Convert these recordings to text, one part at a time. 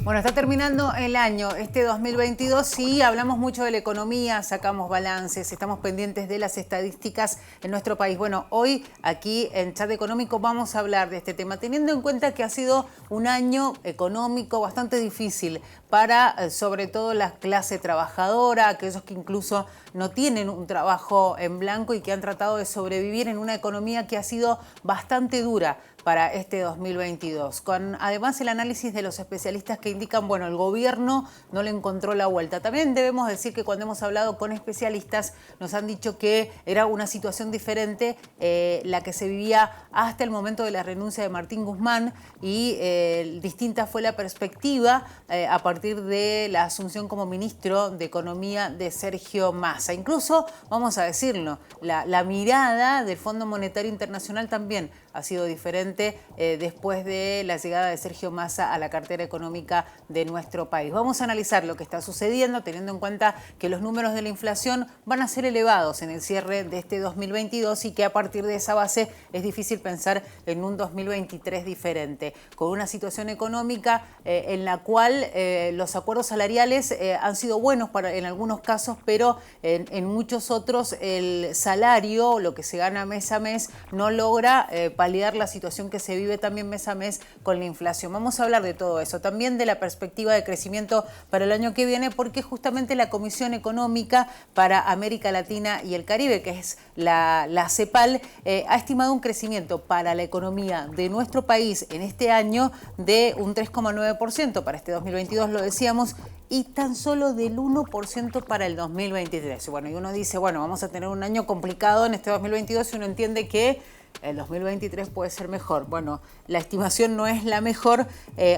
Bueno, está terminando el año, este 2022, y hablamos mucho de la economía, sacamos balances, estamos pendientes de las estadísticas en nuestro país. Bueno, hoy aquí en Chat Económico vamos a hablar de este tema, teniendo en cuenta que ha sido un año económico bastante difícil para, sobre todo, la clase trabajadora, aquellos que incluso no tienen un trabajo en blanco y que han tratado de sobrevivir en una economía que ha sido bastante dura para este 2022, con además el análisis de los especialistas que indican, bueno, el gobierno no le encontró la vuelta. También debemos decir que cuando hemos hablado con especialistas nos han dicho que era una situación diferente la que se vivía hasta el momento de la renuncia de Martín Guzmán y distinta fue la perspectiva a partir de la asunción como ministro de Economía de Sergio Massa. Incluso, vamos a decirlo, la mirada del Fondo Monetario Internacional también ha sido diferente después de la llegada de Sergio Massa a la cartera económica de nuestro país. Vamos a analizar lo que está sucediendo, teniendo en cuenta que los números de la inflación van a ser elevados en el cierre de este 2022 y que a partir de esa base es difícil pensar en un 2023 diferente, con una situación económica en la cual los acuerdos salariales han sido buenos en algunos casos, pero en muchos otros el salario, lo que se gana mes a mes, no logra paliar la situación que se vive también mes a mes con la inflación. Vamos a hablar de todo eso, también de la perspectiva de crecimiento para el año que viene, porque justamente la Comisión Económica para América Latina y el Caribe, que es la CEPAL, ha estimado un crecimiento para la economía de nuestro país en este año de un 3,9% para este 2022, lo decíamos, y tan solo del 1% para el 2023. Bueno, y uno dice, bueno, vamos a tener un año complicado en este 2022 y uno entiende que el 2023 puede ser mejor. Bueno, la estimación no es la mejor,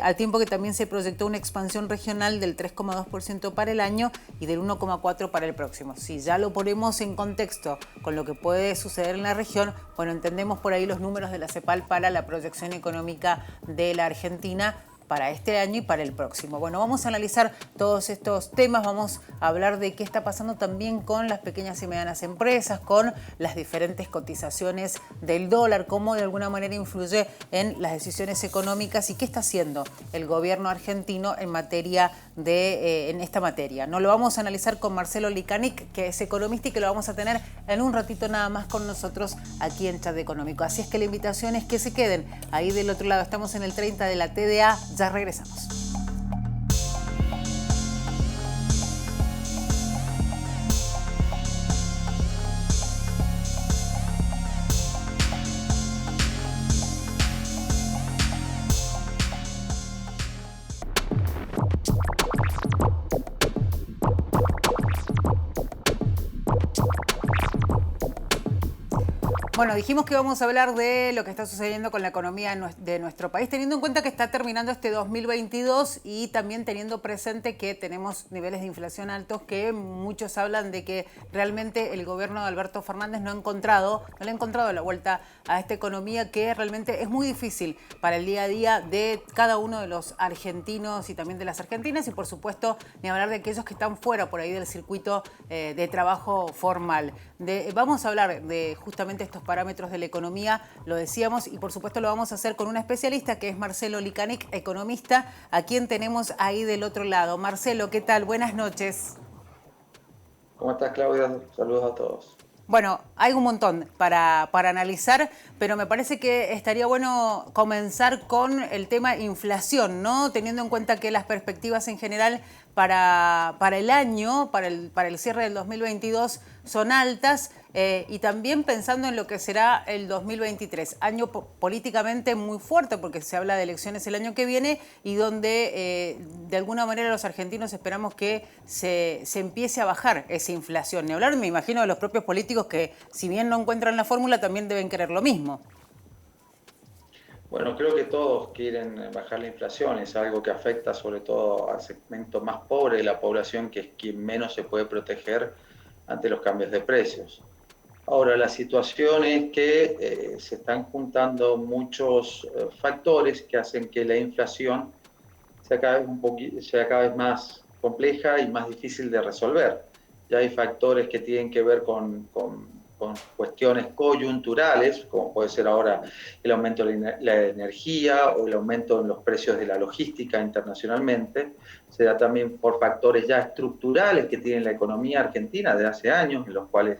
al tiempo que también se proyectó una expansión regional del 3,2% para el año y del 1,4% para el próximo. Si ya lo ponemos en contexto con lo que puede suceder en la región, bueno, entendemos por ahí los números de la CEPAL para la proyección económica de la Argentina para este año y para el próximo. Bueno, vamos a analizar todos estos temas, vamos a hablar de qué está pasando también con las pequeñas y medianas empresas, con las diferentes cotizaciones del dólar, cómo de alguna manera influye en las decisiones económicas y qué está haciendo el gobierno argentino en materia en esta materia. No lo vamos a analizar con Marcelo Licanic, que es economista y que lo vamos a tener en un ratito nada más con nosotros aquí en Chat Económico. Así es que la invitación es que se queden ahí del otro lado. Estamos en el 30 de la TDA. Ya regresamos. Bueno, dijimos que íbamos a hablar de lo que está sucediendo con la economía de nuestro país, teniendo en cuenta que está terminando este 2022 y también teniendo presente que tenemos niveles de inflación altos, que muchos hablan de que realmente el gobierno de Alberto Fernández no le ha encontrado la vuelta a esta economía, que realmente es muy difícil para el día a día de cada uno de los argentinos y también de las argentinas, y por supuesto ni hablar de aquellos que están fuera por ahí del circuito de trabajo formal. Vamos a hablar de justamente estos parámetros de la economía, lo decíamos, y por supuesto lo vamos a hacer con un especialista que es Marcelo Licanic, economista, a quien tenemos ahí del otro lado. Marcelo, ¿qué tal? Buenas noches. ¿Cómo estás, Claudia? Saludos a todos. Bueno, hay un montón para analizar, pero me parece que estaría bueno comenzar con el tema inflación, ¿no? Teniendo en cuenta que las perspectivas en general para el año, para el cierre del 2022 son altas, y también pensando en lo que será el 2023, año políticamente muy fuerte porque se habla de elecciones el año que viene y donde de alguna manera los argentinos esperamos que se empiece a bajar esa inflación. Ni hablar, me imagino, de los propios políticos que, si bien no encuentran la fórmula, también deben querer lo mismo. Bueno, creo que todos quieren bajar la inflación, es algo que afecta sobre todo al segmento más pobre de la población, que es quien menos se puede proteger ante los cambios de precios. Ahora, la situación es que se están juntando muchos factores que hacen que la inflación sea cada vez más compleja y más difícil de resolver. Ya hay factores que tienen que ver con con cuestiones coyunturales, como puede ser ahora el aumento de la energía o el aumento en los precios de la logística internacionalmente. Se da también por factores ya estructurales que tiene la economía argentina de hace años, en los cuales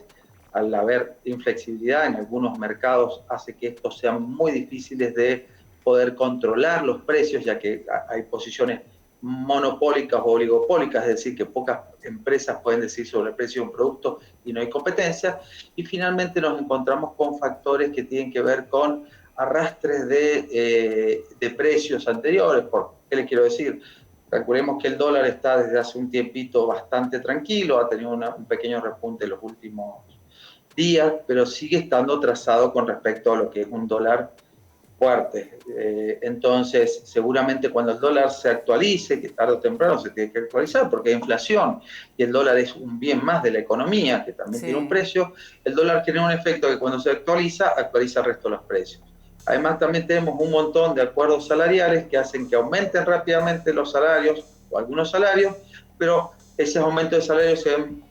al haber inflexibilidad en algunos mercados hace que estos sean muy difíciles de poder controlar los precios, ya que hay posiciones monopólicas o oligopólicas, es decir, que pocas empresas pueden decir sobre el precio de un producto y no hay competencia. Y finalmente nos encontramos con factores que tienen que ver con arrastres de precios anteriores. ¿Qué les quiero decir? Calculemos que el dólar está desde hace un tiempito bastante tranquilo, ha tenido un pequeño repunte en los últimos días, pero sigue estando trazado con respecto a lo que es un dólar fuerte. Entonces, seguramente cuando el dólar se actualice, que tarde o temprano se tiene que actualizar porque hay inflación y el dólar es un bien más de la economía que también tiene un precio, el dólar tiene un efecto que cuando se actualiza el resto de los precios. Además, también tenemos un montón de acuerdos salariales que hacen que aumenten rápidamente los salarios o algunos salarios, pero esos aumentos de salarios se ven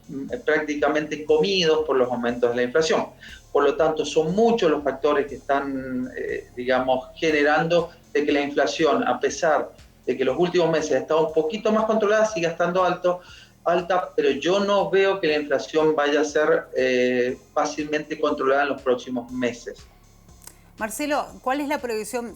prácticamente comidos por los aumentos de la inflación. Por lo tanto, son muchos los factores que están, digamos, generando de que la inflación, a pesar de que los últimos meses ha estado un poquito más controlada, siga estando alta, pero yo no veo que la inflación vaya a ser fácilmente controlada en los próximos meses. Marcelo, ¿cuál es la previsión,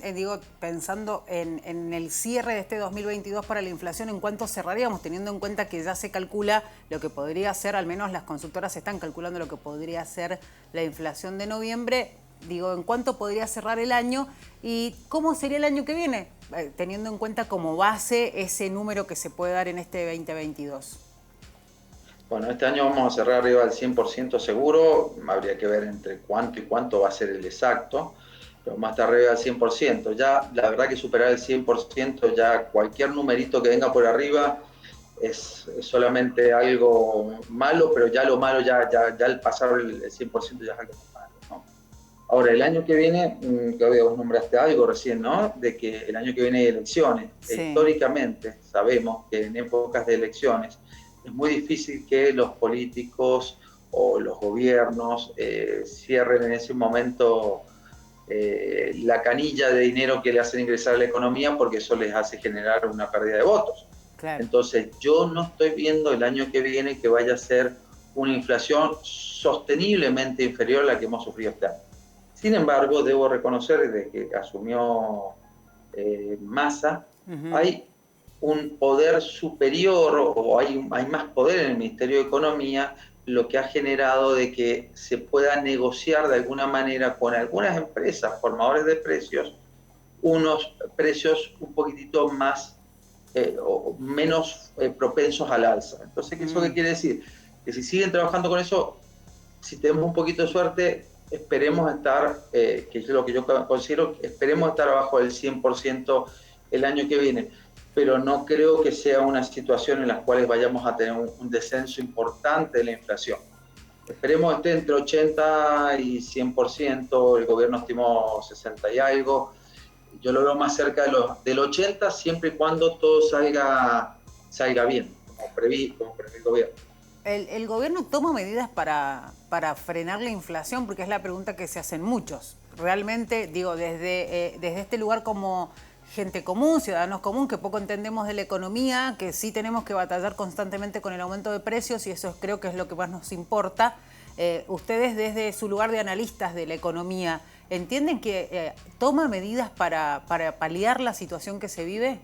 pensando en el cierre de este 2022 para la inflación? ¿En cuánto cerraríamos, teniendo en cuenta que ya se calcula lo que podría ser, al menos las consultoras están calculando lo que podría ser la inflación de noviembre? ¿En cuánto podría cerrar el año? ¿Y cómo sería el año que viene, teniendo en cuenta como base ese número que se puede dar en este 2022? Bueno, este año vamos a cerrar arriba del 100% seguro. Habría que ver entre cuánto y cuánto va a ser el exacto, pero vamos a estar arriba del 100%. Ya, la verdad que superar el 100%, ya cualquier numerito que venga por arriba es solamente algo malo, pero ya lo malo, ya el pasar el 100% ya es algo malo, ¿no? Ahora, el año que viene, Claudia, vos nombraste algo recién, ¿no? De que el año que viene hay elecciones. Sí. Históricamente sabemos que en épocas de elecciones es muy difícil que los políticos o los gobiernos cierren en ese momento la canilla de dinero que le hacen ingresar a la economía, porque eso les hace generar una pérdida de votos. Claro. Entonces, yo no estoy viendo el año que viene que vaya a ser una inflación sosteniblemente inferior a la que hemos sufrido este año. Sin embargo, debo reconocer desde que asumió Massa, hay un poder superior o hay más poder en el Ministerio de Economía, lo que ha generado de que se pueda negociar de alguna manera con algunas empresas formadores de precios unos precios un poquitito más o menos propensos al alza. Entonces, ¿eso qué quiere decir? Que si siguen trabajando con eso, si tenemos un poquito de suerte, esperemos estar, que es lo que yo considero, esperemos estar abajo del 100% el año que viene, pero no creo que sea una situación en la cual vayamos a tener un descenso importante de la inflación. Esperemos esté entre 80 y 100%, el gobierno estimó 60 y algo, yo lo veo más cerca del 80 siempre y cuando todo salga bien, como prevé el gobierno. ¿El gobierno toma medidas para frenar la inflación? Porque es la pregunta que se hacen muchos. Realmente, desde este lugar como gente común, ciudadanos común, que poco entendemos de la economía, que sí tenemos que batallar constantemente con el aumento de precios y eso creo que es lo que más nos importa. Ustedes desde su lugar de analistas de la economía, ¿entienden que toma medidas para paliar la situación que se vive?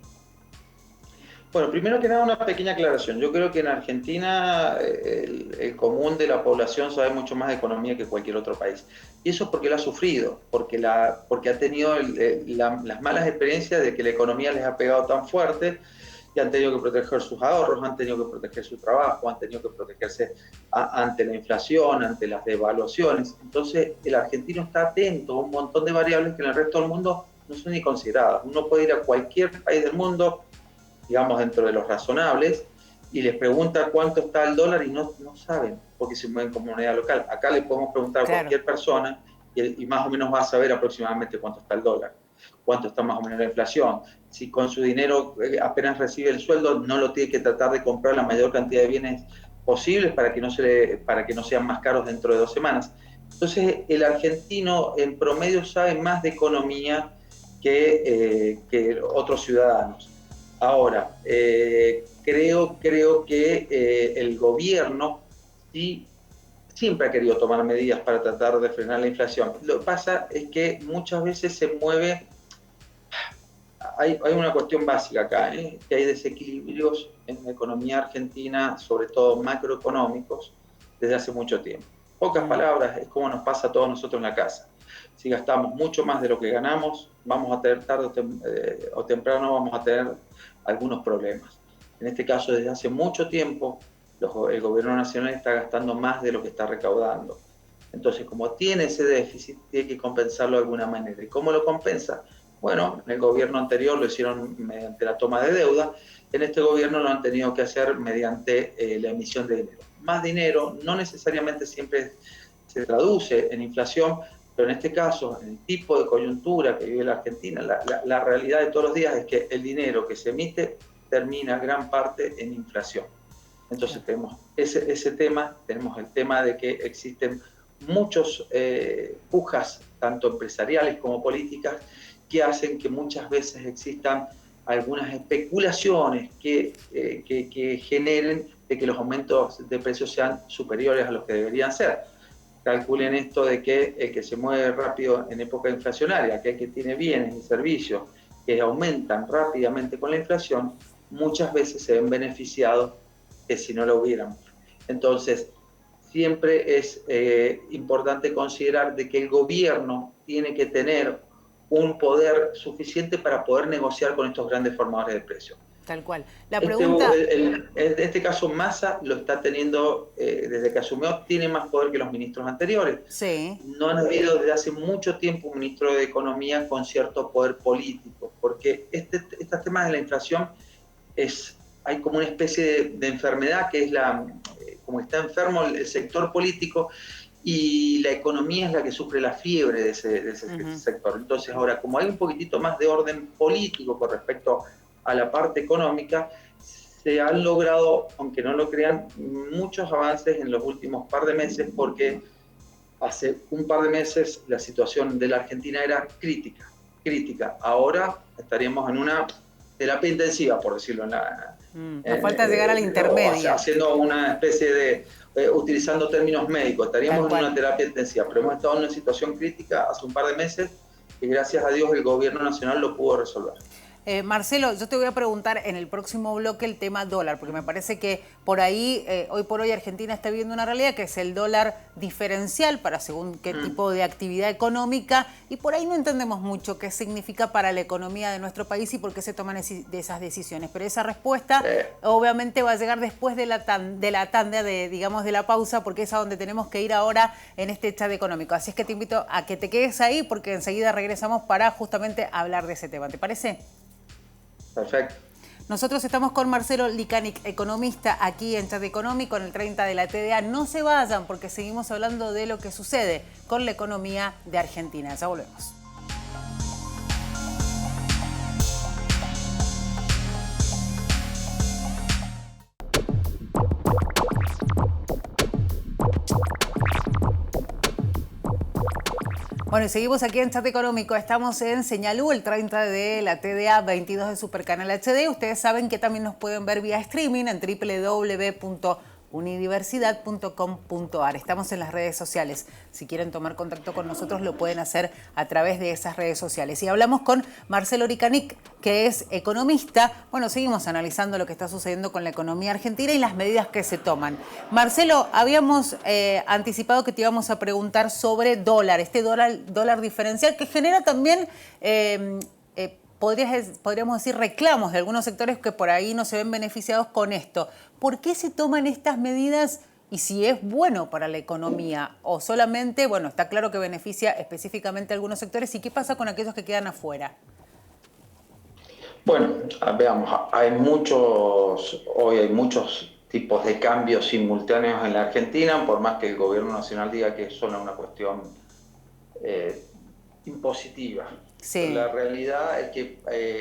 Bueno, primero que nada una pequeña aclaración. Yo creo que en Argentina el común de la población sabe mucho más de economía que cualquier otro país. Y eso es porque lo ha sufrido, porque ha tenido las malas experiencias de que la economía les ha pegado tan fuerte y han tenido que proteger sus ahorros, han tenido que proteger su trabajo, han tenido que protegerse ante la inflación, ante las devaluaciones. Entonces el argentino está atento a un montón de variables que en el resto del mundo no son ni consideradas. Uno puede ir a cualquier país del mundo, digamos, dentro de los razonables, y les pregunta cuánto está el dólar y no saben, porque se mueven como moneda local. Acá le podemos preguntar a cualquier persona y más o menos va a saber aproximadamente cuánto está el dólar, cuánto está más o menos la inflación. Si con su dinero apenas recibe el sueldo, no lo tiene que tratar de comprar la mayor cantidad de bienes posibles para que no sean más caros dentro de 2 semanas. Entonces, el argentino en promedio sabe más de economía que otros ciudadanos. Ahora, creo que el gobierno sí siempre ha querido tomar medidas para tratar de frenar la inflación. Lo que pasa es que muchas veces se mueve, hay una cuestión básica acá, que hay desequilibrios en la economía argentina, sobre todo macroeconómicos, desde hace mucho tiempo. Pocas palabras, es como nos pasa a todos nosotros en la casa. Si gastamos mucho más de lo que ganamos, vamos a tener tarde o temprano vamos a tener algunos problemas. En este caso, desde hace mucho tiempo, el gobierno nacional está gastando más de lo que está recaudando. Entonces, como tiene ese déficit, tiene que compensarlo de alguna manera. ¿Y cómo lo compensa? Bueno, en el gobierno anterior lo hicieron mediante la toma de deuda, en este gobierno lo han tenido que hacer mediante la emisión de dinero. Más dinero no necesariamente siempre se traduce en inflación, pero en este caso, en el tipo de coyuntura que vive la Argentina, la realidad de todos los días es que el dinero que se emite termina gran parte en inflación. Entonces tenemos ese tema, tenemos el tema de que existen muchos pujas, tanto empresariales como políticas, que hacen que muchas veces existan algunas especulaciones que generen de que los aumentos de precios sean superiores a los que deberían ser. Calculen esto de que el que se mueve rápido en época inflacionaria, aquel que tiene bienes y servicios que aumentan rápidamente con la inflación, muchas veces se ven beneficiados que si no lo hubiéramos. Entonces, siempre es importante considerar de que el gobierno tiene que tener un poder suficiente para poder negociar con estos grandes formadores de precios. Tal cual. La pregunta... En este caso, Massa lo está teniendo, desde que asumió, tiene más poder que los ministros anteriores. Sí. No han habido desde hace mucho tiempo un ministro de Economía con cierto poder político, porque estos temas de la inflación hay como una especie de enfermedad que es como está enfermo el sector político y la economía es la que sufre la fiebre de ese sector. Entonces ahora, como hay un poquitito más de orden político con respecto a la parte económica, se han logrado, aunque no lo crean, muchos avances en los últimos par de meses, porque hace un par de meses la situación de la Argentina era crítica. Ahora estaríamos en una terapia intensiva, por decirlo nos falta llegar a la intermedia. Haciendo una especie de, utilizando términos médicos, estaríamos en una terapia intensiva, pero hemos estado en una situación crítica hace un par de meses y gracias a Dios el gobierno nacional lo pudo resolver. Marcelo, yo te voy a preguntar en el próximo bloque el tema dólar, porque me parece que por ahí, hoy por hoy Argentina está viviendo una realidad que es el dólar diferencial para según qué tipo de actividad económica, y por ahí no entendemos mucho qué significa para la economía de nuestro país y por qué se toman esas decisiones. Pero esa respuesta obviamente va a llegar después de la tanda, digamos, de la pausa, porque es a donde tenemos que ir ahora en este chat económico. Así es que te invito a que te quedes ahí, porque enseguida regresamos para justamente hablar de ese tema. ¿Te parece? Perfecto. Nosotros estamos con Marcelo Licanic, economista, aquí en Chat Económico, en el 30 de la TDA. No se vayan porque seguimos hablando de lo que sucede con la economía de Argentina. Ya volvemos. Bueno, y seguimos aquí en Chat Económico. Estamos en Señalú, el 30 de la TDA, 22 de Supercanal HD. Ustedes saben que también nos pueden ver vía streaming en www.unidiversidad.com.ar. Estamos en las redes sociales. Si quieren tomar contacto con nosotros, lo pueden hacer a través de esas redes sociales. Y hablamos con Marcelo Licanic, que es economista. Bueno, seguimos analizando lo que está sucediendo con la economía argentina y las medidas que se toman. Marcelo, habíamos anticipado que te íbamos a preguntar sobre dólar, este dólar diferencial que genera también... podríamos decir reclamos de algunos sectores que por ahí no se ven beneficiados con esto. ¿Por qué se toman estas medidas y si es bueno para la economía o solamente, bueno, está claro que beneficia específicamente a algunos sectores y qué pasa con aquellos que quedan afuera? Bueno, veamos, hoy hay muchos tipos de cambios simultáneos en la Argentina, por más que el gobierno nacional diga que es solo una cuestión impositiva. Sí. La realidad es que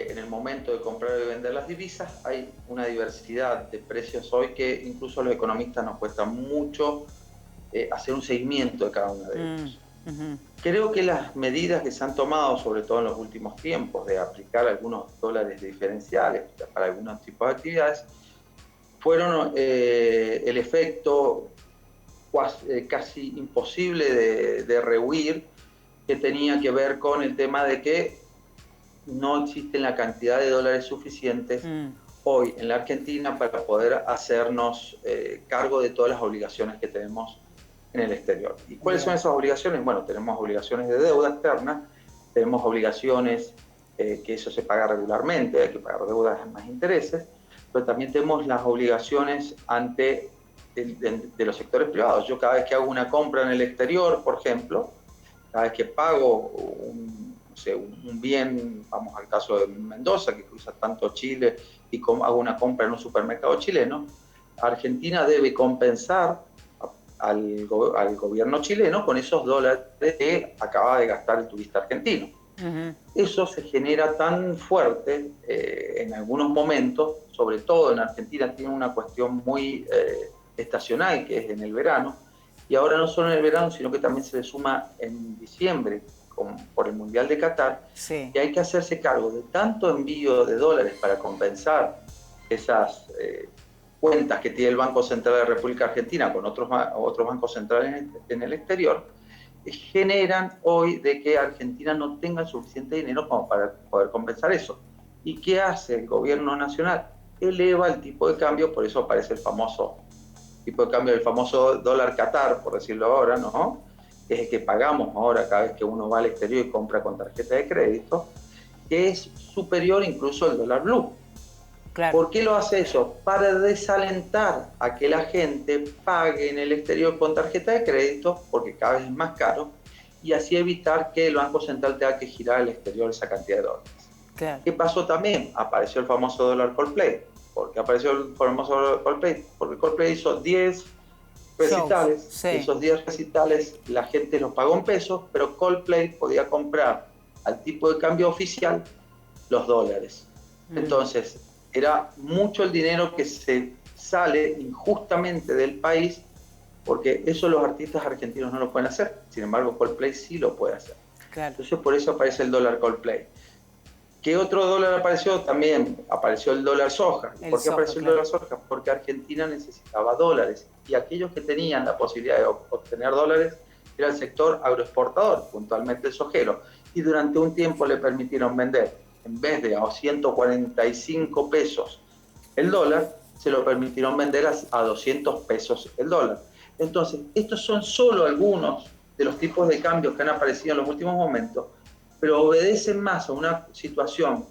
en el momento de comprar y vender las divisas hay una diversidad de precios hoy que incluso a los economistas nos cuesta mucho hacer un seguimiento de cada uno de ellos. Ujú. Creo que las medidas que se han tomado, sobre todo en los últimos tiempos, de aplicar algunos dólares diferenciales para algunos tipos de actividades, fueron el efecto casi imposible de rehuir, que tenía que ver con el tema de que no existe la cantidad de dólares suficientes hoy en la Argentina para poder hacernos cargo de todas las obligaciones que tenemos en el exterior. ¿Y cuáles son esas obligaciones? Bueno, tenemos obligaciones de deuda externa, tenemos obligaciones que eso se paga regularmente, hay que pagar deudas más intereses, pero también tenemos las obligaciones ante de los sectores privados. Yo cada vez que hago una compra en el exterior, por ejemplo, cada vez que pago un bien, vamos al caso de Mendoza, que cruza tanto Chile, y hago una compra en un supermercado chileno, Argentina debe compensar al gobierno chileno con esos dólares que acaba de gastar el turista argentino. Eso se genera tan fuerte en algunos momentos, sobre todo en Argentina tiene una cuestión muy estacional, que es en el verano, y ahora no solo en el verano, sino que también se le suma en diciembre por el Mundial de Qatar, sí. y hay que hacerse cargo de tanto envío de dólares para compensar esas cuentas que tiene el Banco Central de la República Argentina con otros bancos centrales en el exterior, generan hoy de que Argentina no tenga suficiente dinero como para poder compensar eso. ¿Y qué hace el gobierno nacional? Eleva el tipo de cambio, por eso aparece el famoso tipo de cambio, el famoso dólar Qatar, por decirlo ahora, ¿no? Que es el que pagamos ahora cada vez que uno va al exterior y compra con tarjeta de crédito, que es superior incluso al dólar blue. Claro. ¿Por qué lo hace eso? Para desalentar a que la gente pague en el exterior con tarjeta de crédito, porque cada vez es más caro, y así evitar que el Banco Central tenga que girar al exterior esa cantidad de dólares. Claro. ¿Qué pasó también? Apareció el famoso dólar Coldplay. ¿Por qué apareció el famoso dólar Coldplay? Porque Coldplay hizo 10 recitales. Sí. Esos 10 recitales la gente los pagó en pesos, pero Coldplay podía comprar al tipo de cambio oficial los dólares. Entonces, era mucho el dinero que se sale injustamente del país, porque eso los artistas argentinos no lo pueden hacer. Sin embargo, Coldplay sí lo puede hacer. Claro. Entonces, por eso aparece el dólar Coldplay. ¿Qué otro dólar apareció? También apareció el dólar soja. ¿Por qué apareció el dólar soja? Porque Argentina necesitaba dólares, y aquellos que tenían la posibilidad de obtener dólares era el sector agroexportador, puntualmente el sojero, y durante un tiempo le permitieron vender, en vez de a 145 pesos el dólar, se lo permitieron vender a 200 pesos el dólar. Entonces, estos son solo algunos de los tipos de cambios que han aparecido en los últimos momentos, pero obedecen más a una situación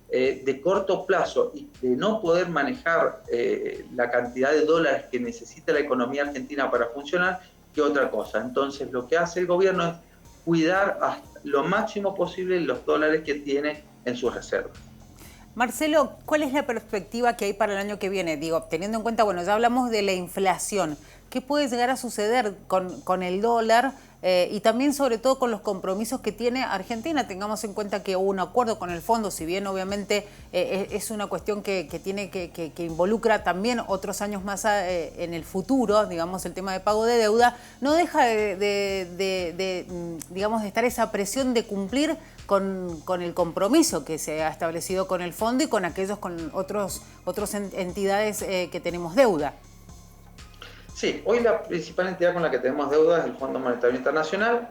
de corto plazo y de no poder manejar la cantidad de dólares que necesita la economía argentina para funcionar, que otra cosa. Entonces, lo que hace el gobierno es cuidar hasta lo máximo posible los dólares que tiene en sus reservas. Marcelo, ¿cuál es la perspectiva que hay para el año que viene? Digo, teniendo en cuenta, bueno, ya hablamos de la inflación. ¿Qué puede llegar a suceder con el dólar y también, sobre todo, con los compromisos que tiene Argentina? Tengamos en cuenta que hubo un acuerdo con el fondo, si bien obviamente es una cuestión que involucra también otros años más en el futuro, digamos, el tema de pago de deuda, no deja digamos, de estar esa presión de cumplir con el compromiso que se ha establecido con el fondo y con otras entidades que tenemos deuda. Sí, hoy la principal entidad con la que tenemos deuda es el Fondo Monetario Internacional,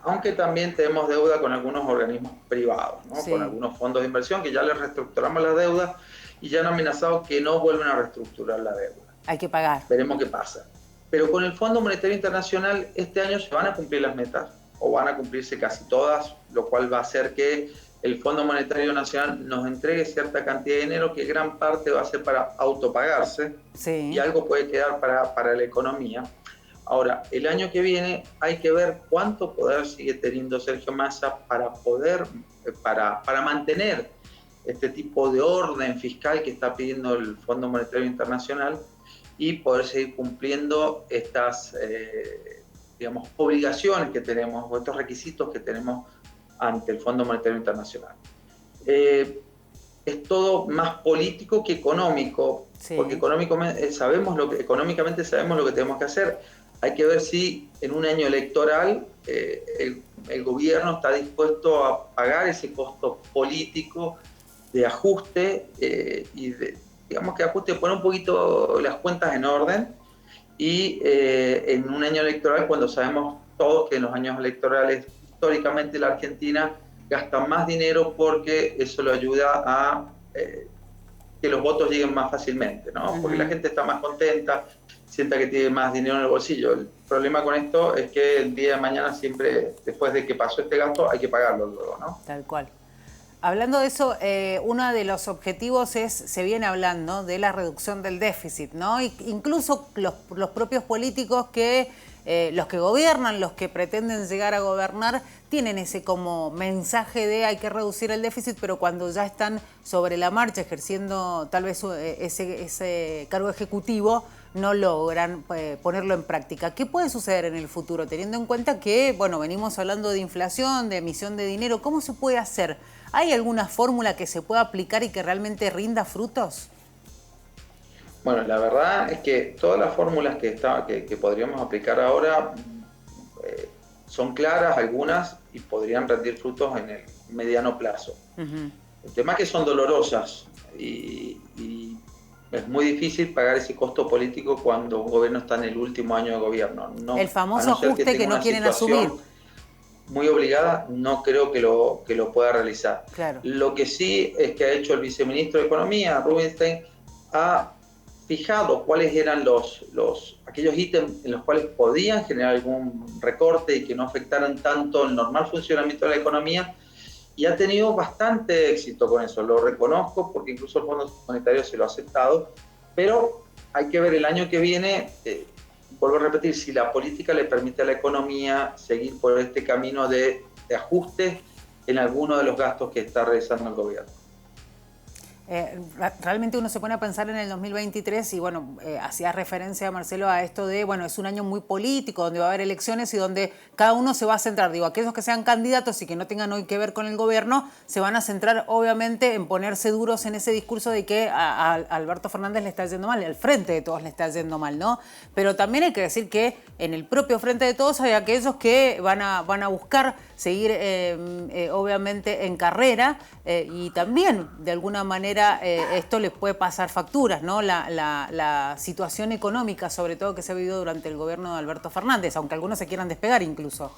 aunque también tenemos deuda con algunos organismos privados, ¿no? Sí. Con algunos fondos de inversión que ya les reestructuramos la deuda y ya han amenazado que no vuelven a reestructurar la deuda. Hay que pagar. Veremos qué pasa. Pero con el Fondo Monetario Internacional este año se van a cumplir las metas, o van a cumplirse casi todas, lo cual va a hacer que el Fondo Monetario Nacional nos entregue cierta cantidad de dinero que gran parte va a ser para autopagarse, sí, y algo puede quedar para la economía. Ahora, el año que viene hay que ver cuánto poder sigue teniendo Sergio Massa para mantener este tipo de orden fiscal que está pidiendo el Fondo Monetario Internacional y poder seguir cumpliendo estas digamos, obligaciones que tenemos, o estos requisitos que tenemos ante el Fondo Monetario Internacional. Es todo más político que económico, sí, porque económicamente sabemos lo que tenemos que hacer. hay que ver si en un año electoral el gobierno está dispuesto a pagar ese costo político de ajuste digamos que ajuste, poner un poquito las cuentas en orden y en un año electoral, cuando sabemos todos que en los años electorales históricamente la Argentina gasta más dinero porque eso lo ayuda a que los votos lleguen más fácilmente, ¿no? Porque la gente está más contenta, sienta que tiene más dinero en el bolsillo. El problema con esto es que el día de mañana siempre, después de que pasó este gasto, hay que pagarlo luego, ¿no? Tal cual. Hablando de eso, uno de los objetivos se viene hablando de la reducción del déficit, ¿no? Incluso los propios políticos los que gobiernan, los que pretenden llegar a gobernar, tienen ese como mensaje de hay que reducir el déficit, pero cuando ya están sobre la marcha ejerciendo tal vez ese cargo ejecutivo, no logran ponerlo en práctica. ¿Qué puede suceder en el futuro? Teniendo en cuenta que, bueno, venimos hablando de inflación, de emisión de dinero, ¿cómo se puede hacer? ¿Hay alguna fórmula que se pueda aplicar y que realmente rinda frutos? Bueno, la verdad es que todas las fórmulas que podríamos aplicar ahora son claras, algunas, y podrían rendir frutos en el mediano plazo. El tema es que son dolorosas y es muy difícil pagar ese costo político cuando un gobierno está en el último año de gobierno. No, el famoso ajuste que no quieren asumir. Muy obligada, no creo que lo pueda realizar. Claro. Lo que sí es que ha hecho el viceministro de Economía, Rubinstein, ha fijado cuáles eran aquellos ítems en los cuales podían generar algún recorte y que no afectaran tanto el normal funcionamiento de la economía, y ha tenido bastante éxito con eso. Lo reconozco porque incluso el Fondo Monetario se lo ha aceptado, pero hay que ver el año que viene. Vuelvo a repetir, si la política le permite a la economía seguir por este camino de ajuste en alguno de los gastos que está realizando el gobierno. Realmente uno se pone a pensar en el 2023 y bueno, hacía referencia, Marcelo, a esto de, bueno, es un año muy político, donde va a haber elecciones y donde cada uno se va a centrar, digo, aquellos que sean candidatos y que no tengan hoy que ver con el gobierno, se van a centrar obviamente en ponerse duros en ese discurso de que a Alberto Fernández le está yendo mal, al Frente de Todos le está yendo mal, ¿no? Pero también hay que decir que en el propio Frente de Todos hay aquellos que van a buscar seguir obviamente en carrera y también de alguna manera esto les puede pasar facturas, ¿no? La situación económica, sobre todo, que se ha vivido durante el gobierno de Alberto Fernández, aunque algunos se quieran despegar incluso.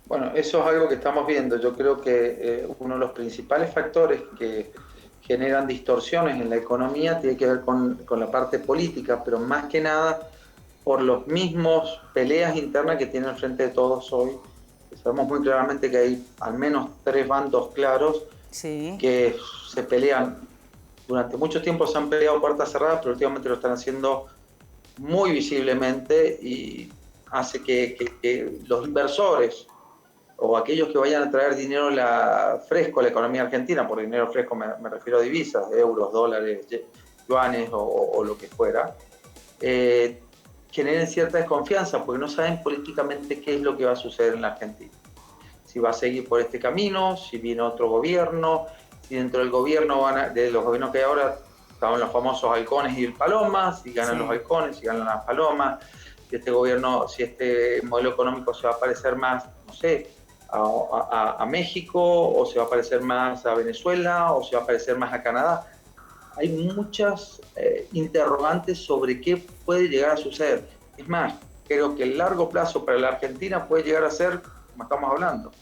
Bueno, eso es algo que estamos viendo. Yo creo que uno de los principales factores que generan distorsiones en la economía tiene que ver con la parte política, pero más que nada por los mismos peleas internas que tiene el Frente de Todos hoy. Sabemos muy claramente que hay al menos 3 bandos claros que se pelean. Durante mucho tiempo se han peleado puertas cerradas, pero últimamente lo están haciendo muy visiblemente y hace que los inversores o aquellos que vayan a traer dinero fresco a la economía argentina, por dinero fresco me refiero a divisas, euros, dólares, yuanes o lo que fuera, generen cierta desconfianza porque no saben políticamente qué es lo que va a suceder en la Argentina. Si va a seguir por este camino, si viene otro gobierno, si dentro del gobierno de los gobiernos que hay ahora estaban los famosos halcones y el paloma, si ganan los halcones, si ganan las palomas, si este modelo económico se va a parecer más, no sé, a México, o se va a parecer más a Venezuela, o se va a parecer más a Canadá. Hay muchas interrogantes sobre qué puede llegar a suceder. Es más, creo que el largo plazo para la Argentina puede llegar a ser, como estamos hablando,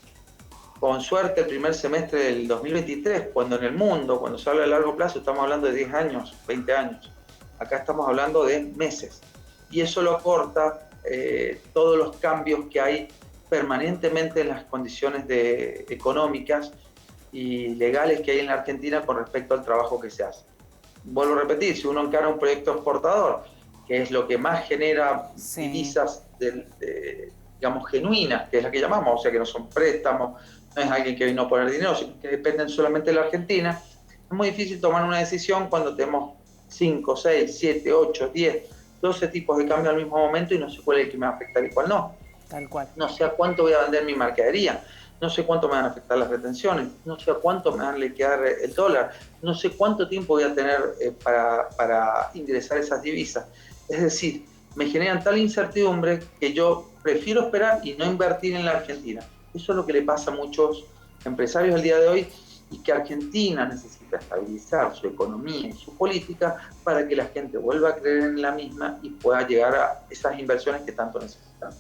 con suerte el primer semestre del 2023, cuando en el mundo, cuando se habla de largo plazo, estamos hablando de 10 años, 20 años. Acá estamos hablando de meses. Y eso lo acorta todos los cambios que hay permanentemente en las condiciones económicas y legales que hay en la Argentina con respecto al trabajo que se hace. Vuelvo a repetir, si uno encara un proyecto exportador, que es lo que más genera divisas, digamos, genuinas, que es la que llamamos, o sea, que no son préstamos, no es alguien que vino a poner dinero, sino que dependen solamente de la Argentina, es muy difícil tomar una decisión cuando tenemos 5, 6, 7, 8, 10, 12 tipos de cambio al mismo momento y no sé cuál es el que me va a afectar y cuál no. Tal cual. No sé a cuánto voy a vender mi mercadería, no sé cuánto me van a afectar las retenciones, no sé a cuánto me van a liquidar el dólar, no sé cuánto tiempo voy a tener para ingresar esas divisas. Es decir, me generan tal incertidumbre que yo prefiero esperar y no invertir en la Argentina. Eso es lo que le pasa a muchos empresarios el día de hoy, y que Argentina necesita estabilizar su economía y su política para que la gente vuelva a creer en la misma y pueda llegar a esas inversiones que tanto necesitan.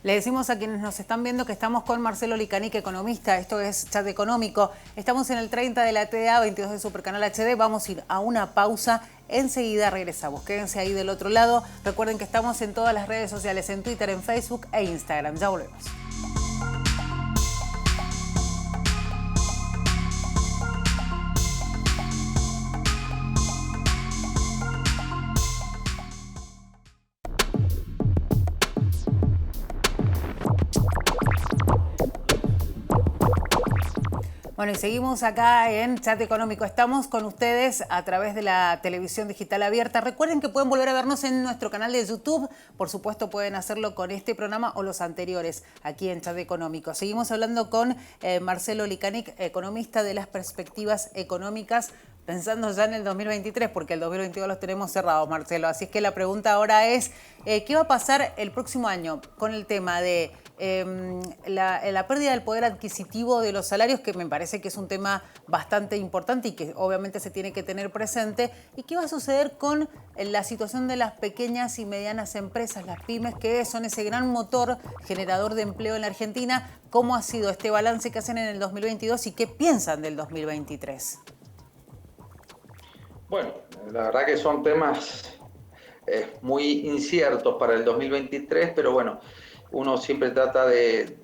Le decimos a quienes nos están viendo que estamos con Marcelo Licanic, economista. Esto es Chat Económico. Estamos en el 30 de la TDA, 22 de Supercanal HD. Vamos a ir a una pausa. Enseguida regresamos. Quédense ahí del otro lado. Recuerden que estamos en todas las redes sociales, en Twitter, en Facebook e Instagram. Ya volvemos. Bueno, y seguimos acá en Chat Económico. Estamos con ustedes a través de la televisión digital abierta. Recuerden que pueden volver a vernos en nuestro canal de YouTube. Por supuesto, pueden hacerlo con este programa o los anteriores aquí en Chat Económico. Seguimos hablando con Marcelo Licanic, economista de las perspectivas económicas, pensando ya en el 2023, porque el 2022 los tenemos cerrados, Marcelo. Así es que la pregunta ahora es, ¿qué va a pasar el próximo año con el tema de la pérdida del poder adquisitivo de los salarios, que me parece que es un tema bastante importante y que obviamente se tiene que tener presente? ¿Y qué va a suceder con la situación de las pequeñas y medianas empresas, las pymes, que son ese gran motor generador de empleo en la Argentina? ¿Cómo ha sido este balance que hacen en el 2022 y qué piensan del 2023? Bueno, la verdad que son temas muy inciertos para el 2023, pero bueno, uno siempre trata de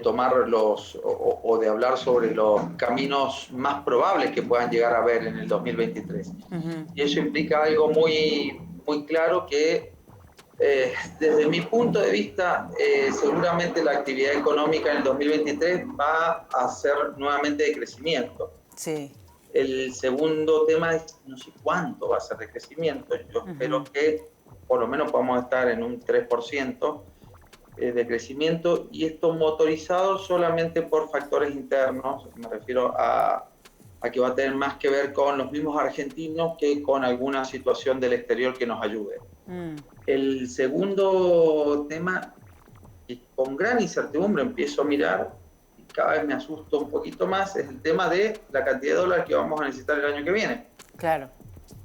tomar o de hablar sobre los caminos más probables que puedan llegar a ver en el 2023. Y eso implica algo muy, muy claro que desde mi punto de vista, seguramente la actividad económica en el 2023 va a ser nuevamente de crecimiento. Sí. El segundo tema es no sé cuánto va a ser de crecimiento. Yo espero que por lo menos podamos estar en un 3% de crecimiento, y esto motorizado solamente por factores internos. Me refiero a que va a tener más que ver con los mismos argentinos que con alguna situación del exterior que nos ayude. El segundo tema, y con gran incertidumbre empiezo a mirar, cada vez me asusto un poquito más, es el tema de la cantidad de dólares que vamos a necesitar el año que viene. Claro.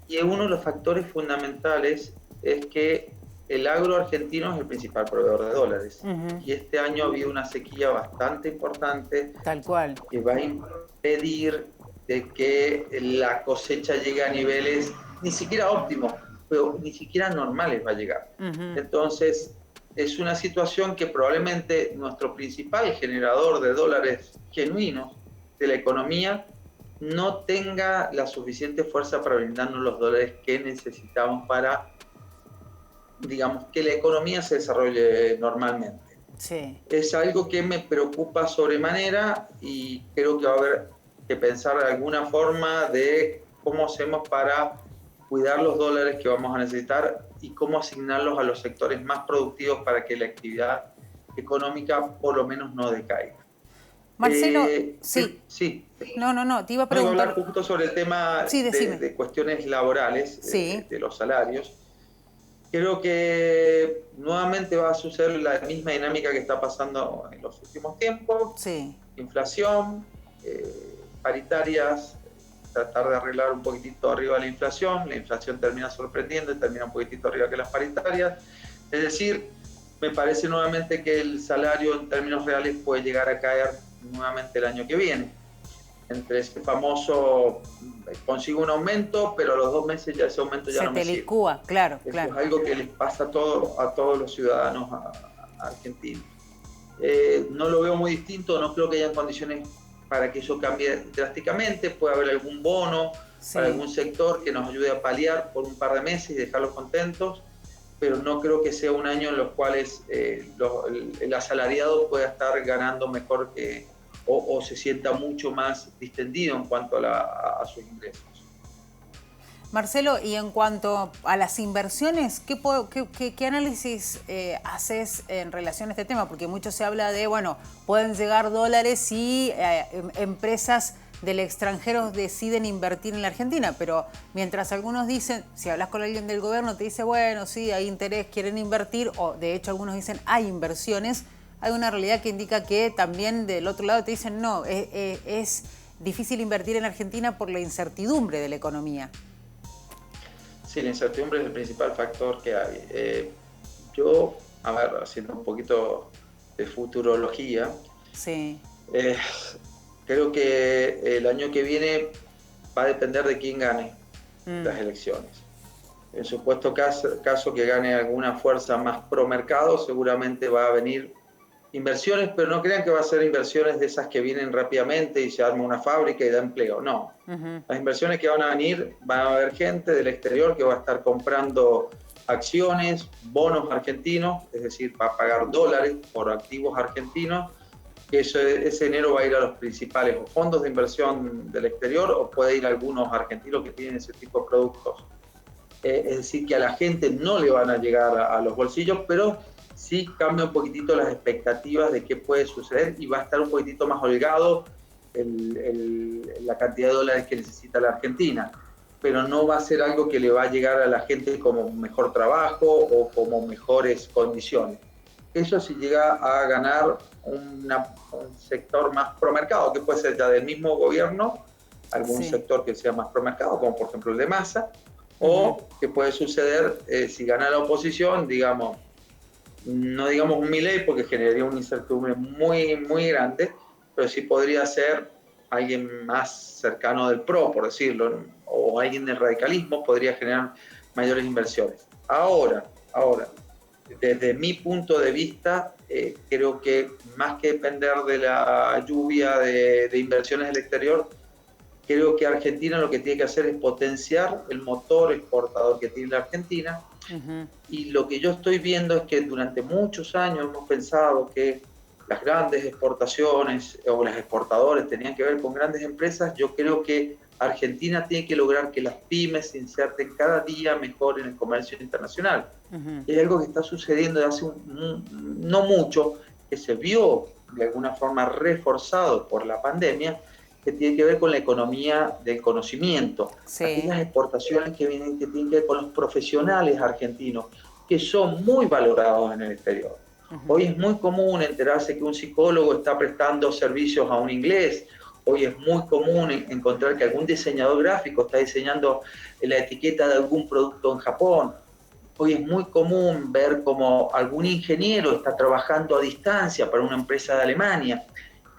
Y uno de los factores fundamentales es que el agro argentino es el principal proveedor de dólares. Y este año ha habido una sequía bastante importante. Tal cual. Que va a impedir de que la cosecha llegue a niveles ni siquiera óptimos, pero ni siquiera normales va a llegar. Entonces, es una situación que probablemente nuestro principal generador de dólares genuinos de la economía no tenga la suficiente fuerza para brindarnos los dólares que necesitamos para, digamos, que la economía se desarrolle normalmente. Sí. Es algo que me preocupa sobremanera, y creo que va a haber que pensar de alguna forma de cómo hacemos para cuidar los dólares que vamos a necesitar y cómo asignarlos a los sectores más productivos para que la actividad económica por lo menos no decaiga. Marcelo, sí. Sí. No, te iba a preguntar. Voy a hablar justo sobre el tema de cuestiones laborales, de los salarios. Creo que nuevamente va a suceder la misma dinámica que está pasando en los últimos tiempos. Sí. Inflación, paritarias, tratar de arreglar un poquitito arriba la inflación termina sorprendiendo y termina un poquitito arriba que las paritarias. Es decir, me parece nuevamente que el salario en términos reales puede llegar a caer nuevamente el año que viene. Entre ese famoso, consigo un aumento, pero a los 2 meses ya ese aumento ya no me sirve. Se te licúa, claro. Eso es algo que les pasa a todos los ciudadanos argentinos. No lo veo muy distinto, no creo que haya condiciones para que eso cambie drásticamente. Puede haber algún bono para algún sector que nos ayude a paliar por un par de meses y dejarlos contentos, pero no creo que sea un año en los cuales el asalariado pueda estar ganando mejor o se sienta mucho más distendido en cuanto a sus ingresos. Marcelo, y en cuanto a las inversiones, ¿qué análisis haces en relación a este tema? Porque mucho se habla de, bueno, pueden llegar dólares y empresas del extranjero deciden invertir en la Argentina, pero mientras algunos dicen, si hablas con alguien del gobierno, te dice, bueno, sí, hay interés, quieren invertir, o de hecho algunos dicen, hay inversiones, hay una realidad que indica que también del otro lado te dicen, no, es difícil invertir en Argentina por la incertidumbre de la economía. Sí, la incertidumbre es el principal factor que hay. Yo, a ver, haciendo un poquito de futurología, Sí. eh, creo que el año que viene va a depender de quién gane las elecciones. En supuesto caso que gane alguna fuerza más pro mercado, seguramente va a venir inversiones, pero no crean que va a ser inversiones de esas que vienen rápidamente y se arma una fábrica y da empleo. No. Las inversiones que van a venir, van a haber gente del exterior que va a estar comprando acciones, bonos argentinos, es decir, va a pagar dólares por activos argentinos, que ese dinero va a ir a los principales o fondos de inversión del exterior o puede ir a algunos argentinos que tienen ese tipo de productos. Es decir, que a la gente no le van a llegar a los bolsillos, pero sí cambia un poquitito las expectativas de qué puede suceder y va a estar un poquitito más holgado la cantidad de dólares que necesita la Argentina. Pero no va a ser algo que le va a llegar a la gente como mejor trabajo o como mejores condiciones. Eso sí llega a ganar un sector más pro mercado, que puede ser ya del mismo gobierno, algún sector que sea más pro mercado, como por ejemplo el de Massa, o que puede suceder si gana la oposición, digamos, no digamos un Milei porque generaría una incertidumbre muy, muy grande, pero sí podría ser alguien más cercano del PRO, por decirlo, o alguien del radicalismo podría generar mayores inversiones. Ahora, desde mi punto de vista, creo que más que depender de la lluvia de inversiones del exterior, creo que Argentina lo que tiene que hacer es potenciar el motor exportador que tiene la Argentina. Y lo que yo estoy viendo es que durante muchos años hemos pensado que las grandes exportaciones o los exportadores tenían que ver con grandes empresas. Yo creo que Argentina tiene que lograr que las pymes se inserten cada día mejor en el comercio internacional. Y hay algo que está sucediendo desde hace no mucho, que se vio de alguna forma reforzado por la pandemia, que tiene que ver con la economía del conocimiento. Sí. Aquellas exportaciones que tienen que ver con los profesionales argentinos, que son muy valorados en el exterior. Hoy es muy común enterarse que un psicólogo está prestando servicios a un inglés. Hoy es muy común encontrar que algún diseñador gráfico está diseñando la etiqueta de algún producto en Japón. Hoy es muy común ver como algún ingeniero está trabajando a distancia para una empresa de Alemania.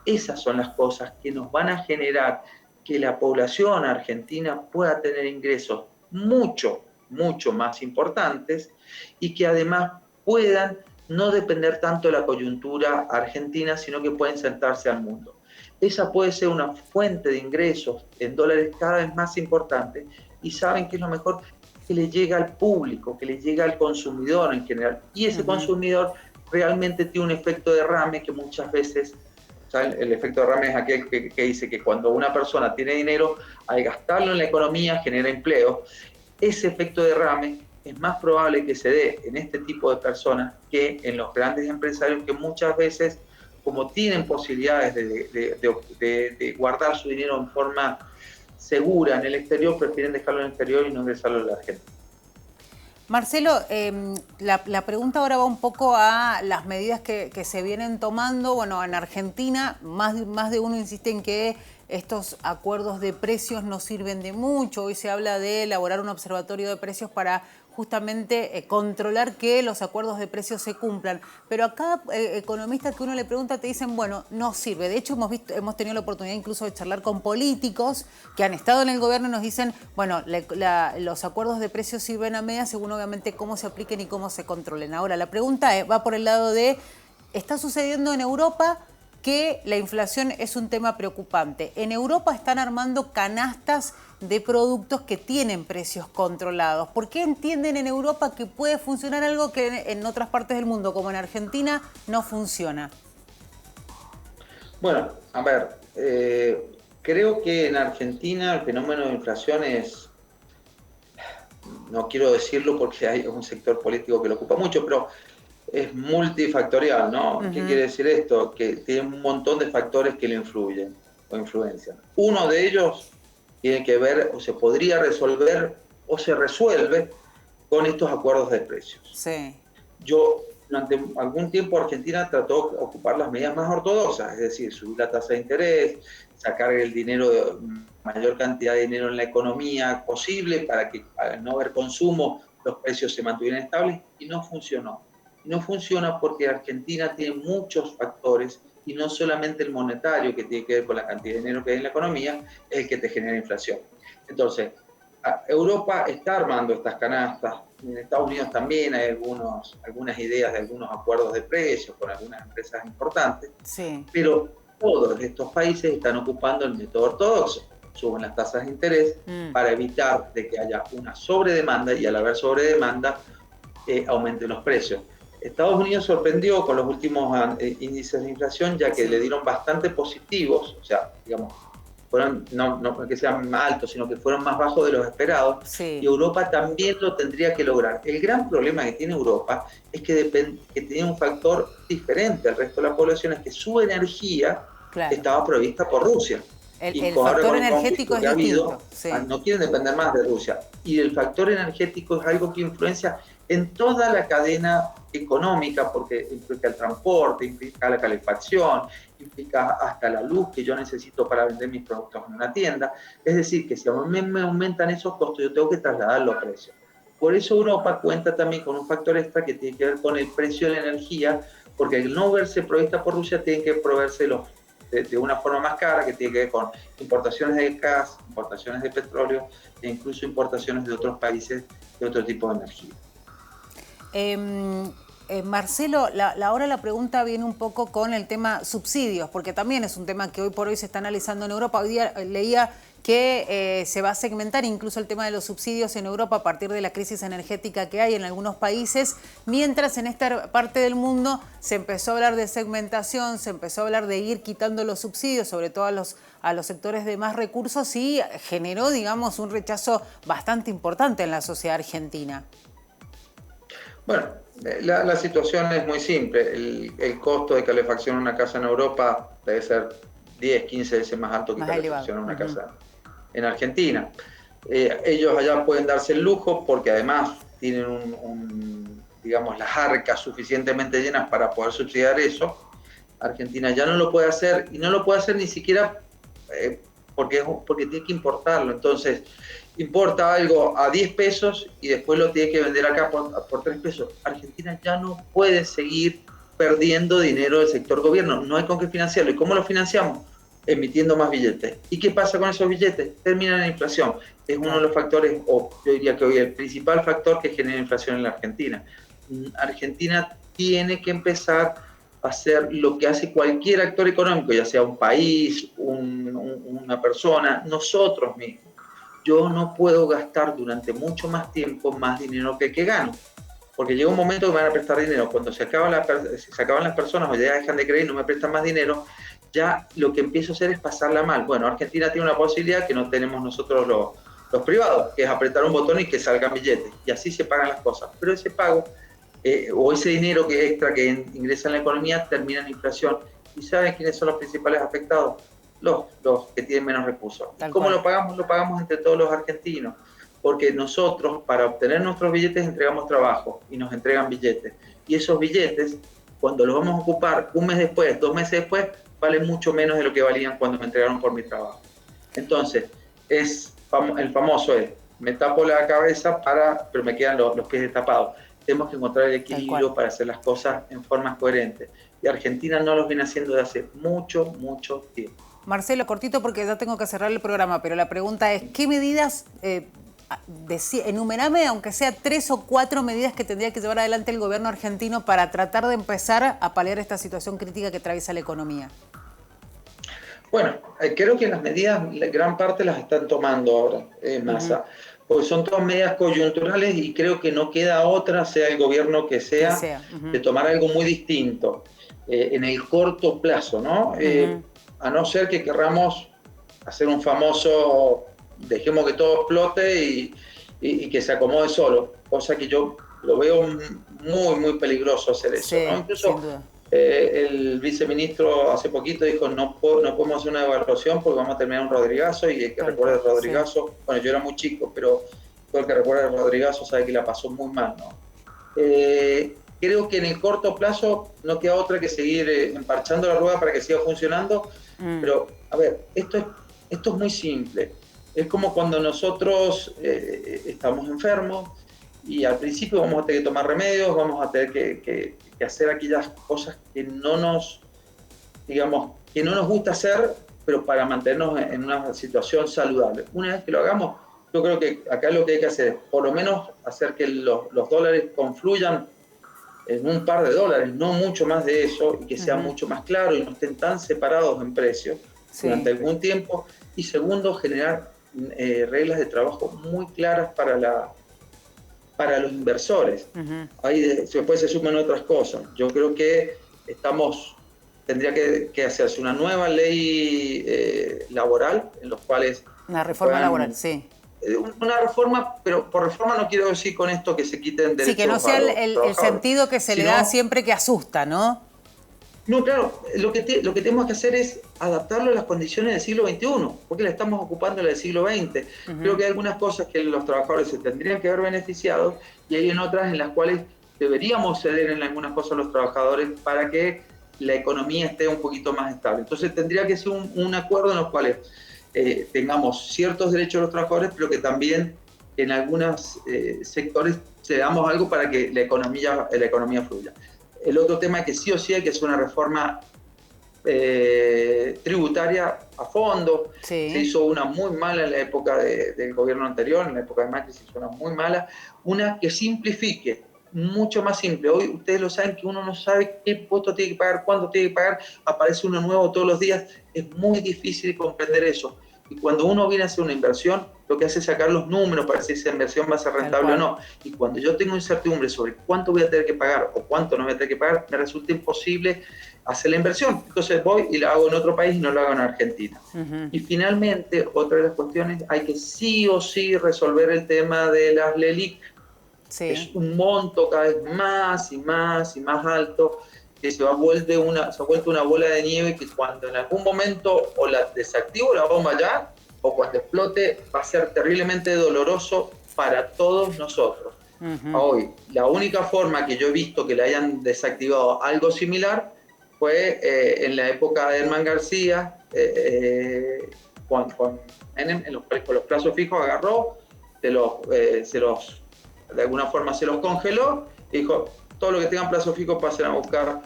Esas son las cosas que nos van a generar que la población argentina pueda tener ingresos mucho, mucho más importantes y que además puedan no depender tanto de la coyuntura argentina, sino que pueden sentarse al mundo. Esa puede ser una fuente de ingresos en dólares cada vez más importante y saben que es lo mejor que le llega al público, que le llega al consumidor en general. Y ese consumidor realmente tiene un efecto derrame que muchas veces, o sea, el efecto derrame es aquel que dice que cuando una persona tiene dinero, al gastarlo en la economía genera empleo. Ese efecto derrame es más probable que se dé en este tipo de personas que en los grandes empresarios que muchas veces, como tienen posibilidades de guardar su dinero en forma segura en el exterior, prefieren dejarlo en el exterior y no ingresarlo en la Argentina. Marcelo, la pregunta ahora va un poco a las medidas que se vienen tomando. Bueno, en Argentina más de uno insiste en que estos acuerdos de precios no sirven de mucho. Hoy se habla de elaborar un observatorio de precios para justamente controlar que los acuerdos de precios se cumplan. Pero a cada economista que uno le pregunta te dicen, bueno, no sirve. De hecho, hemos tenido la oportunidad incluso de charlar con políticos que han estado en el gobierno y nos dicen, bueno, los acuerdos de precios sirven a medias según obviamente cómo se apliquen y cómo se controlen. Ahora, la pregunta va por el lado de, ¿está sucediendo en Europa que la inflación es un tema preocupante? En Europa están armando canastas de productos que tienen precios controlados. ¿Por qué entienden en Europa que puede funcionar algo que en otras partes del mundo, como en Argentina, no funciona? Bueno, a ver, creo que en Argentina el fenómeno de inflación es, no quiero decirlo porque hay un sector político que lo ocupa mucho, pero es multifactorial, ¿no? ¿Qué quiere decir esto? Que tiene un montón de factores que le influyen. o influencian. Uno de ellos tiene que ver, o se podría resolver, o se resuelve con estos acuerdos de precios. Sí. Durante algún tiempo Argentina trató de ocupar las medidas más ortodoxas, es decir, subir la tasa de interés, sacar el dinero, mayor cantidad de dinero en la economía posible para que al no haber consumo los precios se mantuvieran estables, y no funcionó. Y no funciona porque Argentina tiene muchos factores, y no solamente el monetario, que tiene que ver con la cantidad de dinero que hay en la economía, es el que te genera inflación. Entonces, Europa está armando estas canastas, en Estados Unidos también hay algunas ideas de algunos acuerdos de precios con algunas empresas importantes, Sí. pero todos estos países están ocupando el método ortodoxo, suben las tasas de interés para evitar de que haya una sobredemanda, y al haber sobredemanda aumenten los precios. Estados Unidos sorprendió con los últimos índices de inflación, ya que le dieron bastante positivos, o sea, digamos, fueron, no que sean altos, sino que fueron más bajos de los esperados, Sí. y Europa también lo tendría que lograr. El gran problema que tiene Europa es que tiene un factor diferente al resto de la población, es que su energía estaba provista por Rusia. El factor energético es distinto. Sí. No quieren depender más de Rusia. Y el factor energético es algo que influencia en toda la cadena económica, porque implica el transporte, implica la calefacción, implica hasta la luz que yo necesito para vender mis productos en una tienda. Es decir, que si a mí me aumentan esos costos, yo tengo que trasladar los precios. Por eso Europa cuenta también con un factor extra que tiene que ver con el precio de la energía, porque al no verse provista por Rusia, tienen que proveerse de una forma más cara, que tiene que ver con importaciones de gas, importaciones de petróleo e incluso importaciones de otros países de otro tipo de energía. Marcelo, ahora la pregunta viene un poco con el tema subsidios, porque también es un tema que hoy por hoy se está analizando en Europa. Hoy día leía que se va a segmentar incluso el tema de los subsidios en Europa a partir de la crisis energética que hay en algunos países, mientras en esta parte del mundo se empezó a hablar de segmentación, se empezó a hablar de ir quitando los subsidios, sobre todo a los sectores de más recursos, y generó, digamos, un rechazo bastante importante en la sociedad argentina. Bueno, la situación es muy simple. El costo de calefacción en una casa en Europa debe ser 10, 15 veces más alto que calefacción en una casa en Argentina. Ellos allá pueden darse el lujo porque además tienen digamos, las arcas suficientemente llenas para poder subsidiar eso. Argentina ya no lo puede hacer, y no lo puede hacer ni siquiera porque tiene que importarlo. Entonces, importa algo a 10 pesos y después lo tiene que vender acá por 3 pesos. Argentina ya no puede seguir perdiendo dinero del sector gobierno. No hay con qué financiarlo. ¿Y cómo lo financiamos? Emitiendo más billetes. ¿Y qué pasa con esos billetes? Terminan en inflación. Es uno de los factores, o yo diría que hoy el principal factor que genera inflación en la Argentina. Argentina tiene que empezar a hacer lo que hace cualquier actor económico, ya sea un país, una persona, nosotros mismos. Yo no puedo gastar durante mucho más tiempo más dinero que el que gano, porque llega un momento que me van a prestar dinero. Cuando se acaban las personas o ya dejan de creer y no me prestan más dinero, ya lo que empiezo a hacer es pasarla mal. Bueno, Argentina tiene una posibilidad que no tenemos nosotros los privados, que es apretar un botón y que salgan billetes, y así se pagan las cosas. Pero ese pago o ese dinero que extra que ingresa en la economía termina en inflación. ¿Y saben quiénes son los principales afectados? Los que tienen menos recursos. ¿Cómo lo pagamos? Lo pagamos entre todos los argentinos, porque nosotros, para obtener nuestros billetes, entregamos trabajo y nos entregan billetes. Y esos billetes, cuando los vamos a ocupar un mes después, 2 meses después, valen mucho menos de lo que valían cuando me entregaron por mi trabajo. Entonces, el famoso es, me tapo la cabeza pero me quedan los pies destapados. Tenemos que encontrar el equilibrio para hacer las cosas en formas coherentes. Y Argentina no los viene haciendo desde hace mucho, mucho tiempo. Marcelo, cortito porque ya tengo que cerrar el programa, pero la pregunta es, ¿qué medidas, enumerame aunque sea 3 o 4 medidas que tendría que llevar adelante el gobierno argentino para tratar de empezar a paliar esta situación crítica que atraviesa la economía? Bueno, creo que las medidas, gran parte las están tomando ahora, Massa, porque son todas medidas coyunturales y creo que no queda otra, sea el gobierno que sea. De tomar algo muy distinto en el corto plazo, ¿no? A no ser que querramos hacer un famoso, dejemos que todo explote y que se acomode solo, cosa que yo lo veo muy, muy peligroso hacer eso, ¿no? Incluso El viceministro hace poquito dijo no podemos hacer una evaluación porque vamos a terminar un Rodrigazo, y el que recuerda el Rodrigazo, sí. Bueno, yo era muy chico, pero todo el que recuerda el Rodrigazo sabe que la pasó muy mal, ¿no? Creo que en el corto plazo no queda otra que seguir emparchando la rueda para que siga funcionando, pero a ver, esto es muy simple. Es como cuando nosotros estamos enfermos y al principio vamos a tener que tomar remedios, vamos a tener que hacer aquellas cosas que no nos, digamos, que no nos gusta hacer, pero para mantenernos en una situación saludable. Una vez que lo hagamos, yo creo que acá lo que hay que hacer es por lo menos hacer que los dólares confluyan en un par de dólares, no mucho más de eso, y que sea mucho más claro y no estén tan separados en precios durante algún tiempo. Y segundo, generar reglas de trabajo muy claras para los inversores. Ahí después se suman otras cosas. Yo creo que tendría que hacerse una nueva ley laboral, en los cuales... Una reforma laboral, sí. Una reforma, pero por reforma no quiero decir con esto que se quiten derechos. Sí, que no sea el sentido que se le da siempre, que asusta, ¿no? No, claro, lo que tenemos que hacer es adaptarlo a las condiciones del siglo XXI, porque la estamos ocupando en el siglo XX. Creo que hay algunas cosas que los trabajadores se tendrían que ver beneficiados, y hay en otras en las cuales deberíamos ceder en algunas cosas a los trabajadores para que la economía esté un poquito más estable. Entonces tendría que ser un acuerdo en los cuales tengamos ciertos derechos de los trabajadores, pero que también en algunos sectores cedamos algo para que la economía fluya. El otro tema es que sí o sí hay que hacer una reforma tributaria a fondo. Sí. Se hizo una muy mala en la época del gobierno anterior, en la época de Macri se hizo una muy mala. Una que simplifique, mucho más simple. Hoy ustedes lo saben que uno no sabe qué impuesto tiene que pagar, cuánto tiene que pagar, aparece uno nuevo todos los días. Es muy difícil comprender eso. Y cuando uno viene a hacer una inversión, lo que hace es sacar los números para si esa inversión va a ser rentable o no. Y cuando yo tengo incertidumbre sobre cuánto voy a tener que pagar o cuánto no voy a tener que pagar, me resulta imposible hacer la inversión. Entonces voy y la hago en otro país y no la hago en Argentina. Y finalmente, otra de las cuestiones, hay que sí o sí resolver el tema de las LELIC. Es un monto cada vez más y más y más alto, que se ha vuelto una bola de nieve que cuando en algún momento o la desactivo la bomba ya, o cuando explote va a ser terriblemente doloroso para todos nosotros. Hoy, la única forma que yo he visto que le hayan desactivado algo similar fue en la época de Herman García, con los plazos fijos agarró, de alguna forma se los congeló y dijo, todo lo que tengan plazo fijo pasen a buscar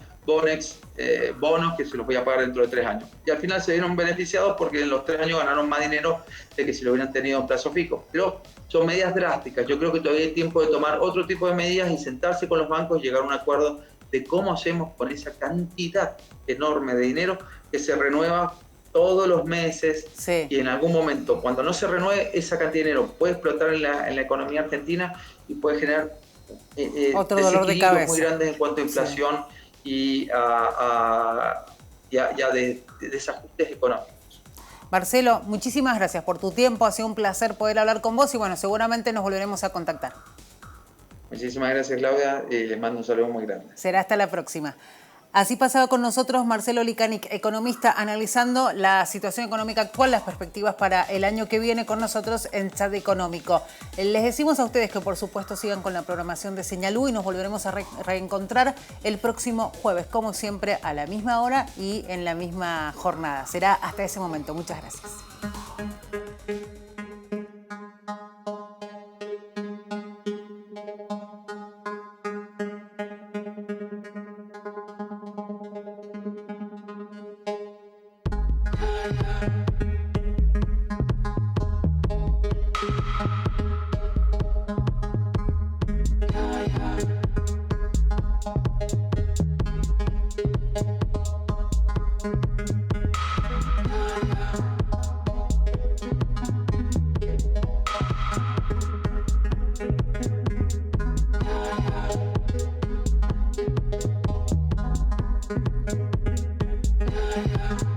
bonos que se los voy a pagar dentro de 3 años. Y al final se vieron beneficiados porque en los 3 años ganaron más dinero de que si lo hubieran tenido en plazo fijo. Pero son medidas drásticas. Yo creo que todavía hay tiempo de tomar otro tipo de medidas y sentarse con los bancos y llegar a un acuerdo de cómo hacemos con esa cantidad enorme de dinero que se renueva todos los meses. Y en algún momento, cuando no se renueve, esa cantidad de dinero puede explotar en la economía argentina y puede generar otro dolor de cabeza muy grandes en cuanto a inflación y a desajustes económicos. Marcelo, muchísimas gracias por tu tiempo, ha sido un placer poder hablar con vos y bueno, seguramente nos volveremos a contactar. Muchísimas gracias, Claudia, y les mando un saludo muy grande. Será hasta la próxima. Así pasaba con nosotros Marcelo Licanic, economista, analizando la situación económica actual, las perspectivas para el año que viene con nosotros en Chat Económico. Les decimos a ustedes que por supuesto sigan con la programación de Señal U y nos volveremos a reencontrar el próximo jueves, como siempre, a la misma hora y en la misma jornada. Será hasta ese momento. Muchas gracias. Yeah.